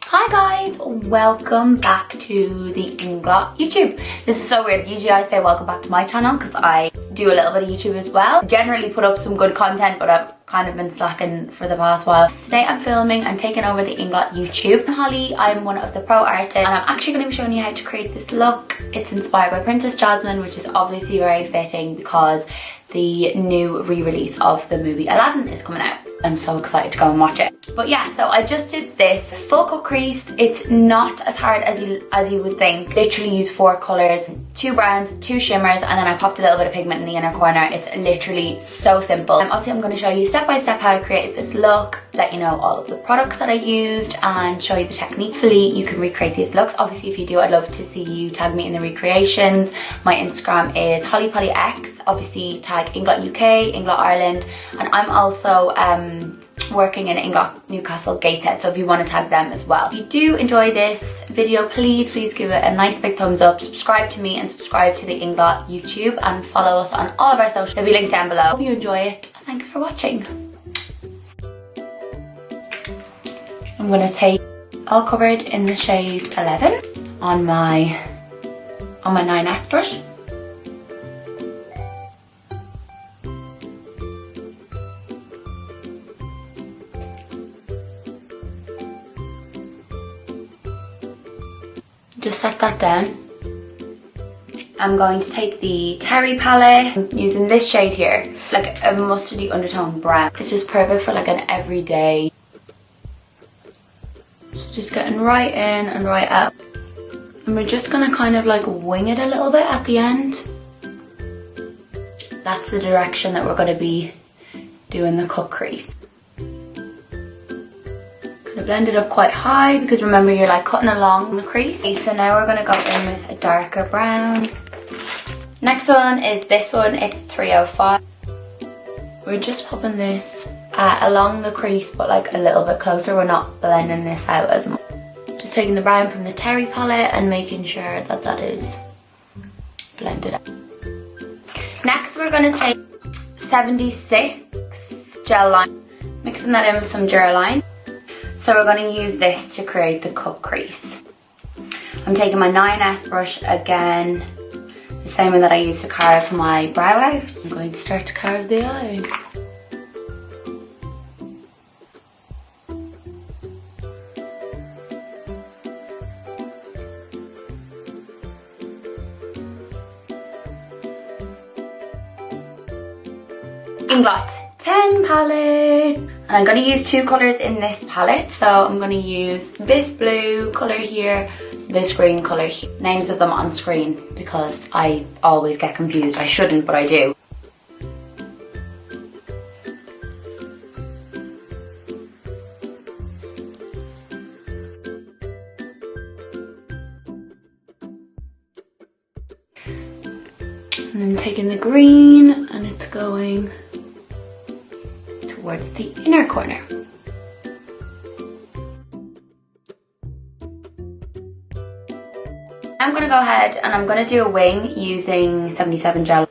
Hi guys, welcome back to the Inglot YouTube. This is so weird. Usually I say welcome back to my channel because I do a little bit of YouTube as well. Generally put up some good content, but I've kind of been slacking for the past while. Today I'm filming and taking over the Inglot YouTube. I'm Holly, I'm one of the pro artists, and I'm actually going to be showing you how to create this look. It's inspired by Princess Jasmine, which is obviously very fitting because the new re-release of the movie Aladdin is coming out. I'm so excited to go and watch it. But yeah, so I just did this full cut crease. It's not as hard as you would think. Literally use 4 colours, 2 browns, 2 shimmers, and then I popped a little bit of pigment in the inner corner. It's literally so simple. Obviously I'm going to show you step by step how I created this look, let you know all of the products that I used, and show you the technique. Hopefully you can recreate these looks. Obviously if you do, I'd love to see you tag me in the recreations. My Instagram is HolliePollyX. Obviously tag Inglot UK, Inglot Ireland, and I'm also working in Inglot Newcastle Gateshead, so if you want to tag them as well. If you do enjoy this video, please give it a nice big thumbs up, subscribe to me and subscribe to the Inglot YouTube, and follow us on all of our socials. They'll be linked down below. Hope you enjoy it. Thanks for watching. I'm going to take All Covered in the shade 11 on my 9S brush. Just set that down. I'm going to take the Terry palette. I'm using this shade here, like a mustardy undertone brown. It's just perfect for like an everyday. So just getting right in and right out. And we're just gonna kind of like wing it a little bit at the end. That's the direction that we're gonna be doing the cut crease. Blend it up quite high because remember you're like cutting along the crease. So now we're going to go in with a darker brown. Next one is this one, it's 305. We're just popping this along the crease but like a little bit closer. We're not blending this out as much. Just taking the brown from the Terry palette and making sure that that is blended out. Next we're going to take 76 gel line, mixing that in with some Duraline. So we're going to use this to create the cut crease. I'm taking my 9S brush again, the same one that I used to carve my brow out. I'm going to start to carve the eye. Inglot 10 palette, and I'm going to use 2 colours in this palette. So I'm going to use this blue colour here, this green colour here. Names of them on screen because I always get confused. I shouldn't, but I do. And then taking the green and it's going towards the inner corner. I'm going to go ahead and I'm going to do a wing using 77 gel.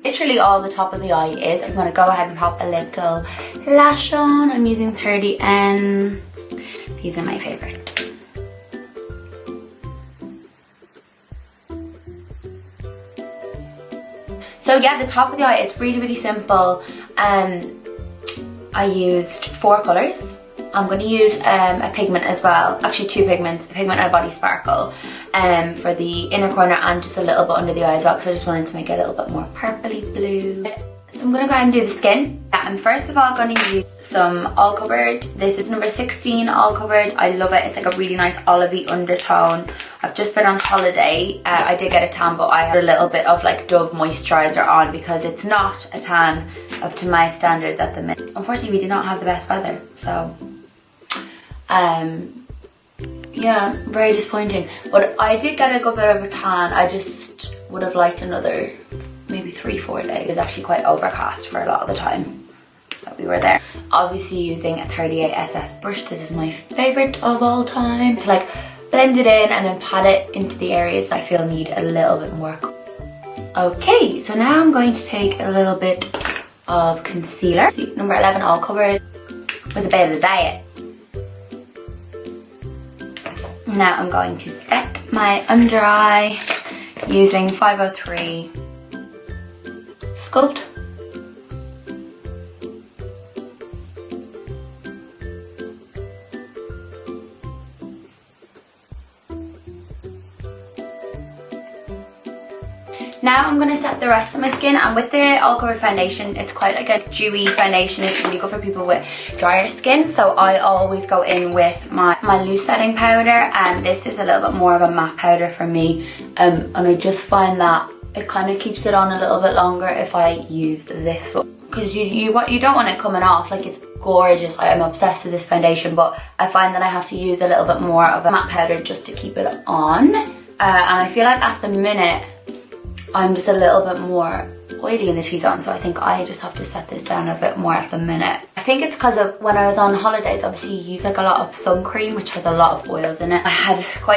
Literally all the top of the eye is. I'm going to go ahead and pop a little lash on. I'm using 30N. These are my favourite. So yeah, the top of the eye, it's really simple. I used 4 colours. I'm going to use a pigment as well, actually 2 pigments, a pigment and a body sparkle for the inner corner and just a little bit under the eye as well, because I just wanted to make it a little bit more purpley blue. So I'm going to go ahead and do the skin. I'm first of all going to use some All Covered. This is number 16 All Covered. I love it. It's like a really nice olivey undertone. I've just been on holiday. I did get a tan, but I had a little bit of like Dove moisturiser on because it's not a tan up to my standards at the minute. Unfortunately, we did not have the best weather, so yeah, very disappointing. But I did get a good bit of a tan. I just would have liked another maybe 3-4 days. It was actually quite overcast for a lot of the time that we were there. Obviously using a 38SS brush. This is my favorite of all time. To like blend it in and then pat it into the areas I feel need a little bit more. Okay, so now I'm going to take a little bit of concealer. See, number 11, I'll cover it with a bit of the diet. Now I'm going to set my under eye using 503 Sculpt. Now I'm going to set the rest of my skin, and with the all cover foundation, it's quite like a dewy foundation. It's really good for people with drier skin, so I always go in with my loose setting powder, and this is a little bit more of a matte powder for me, and I just find that it kind of keeps it on a little bit longer if I use this one, because you don't want it coming off. Like, it's gorgeous. I am obsessed with this foundation, but I find that I have to use a little bit more of a matte powder just to keep it on, and I feel like at the minute I'm just a little bit more oily in the T-zone, so I think I just have to set this down a bit more at the minute. I think it's because of when I was on holidays, obviously you use like a lot of sun cream which has a lot of oils in it. I had quite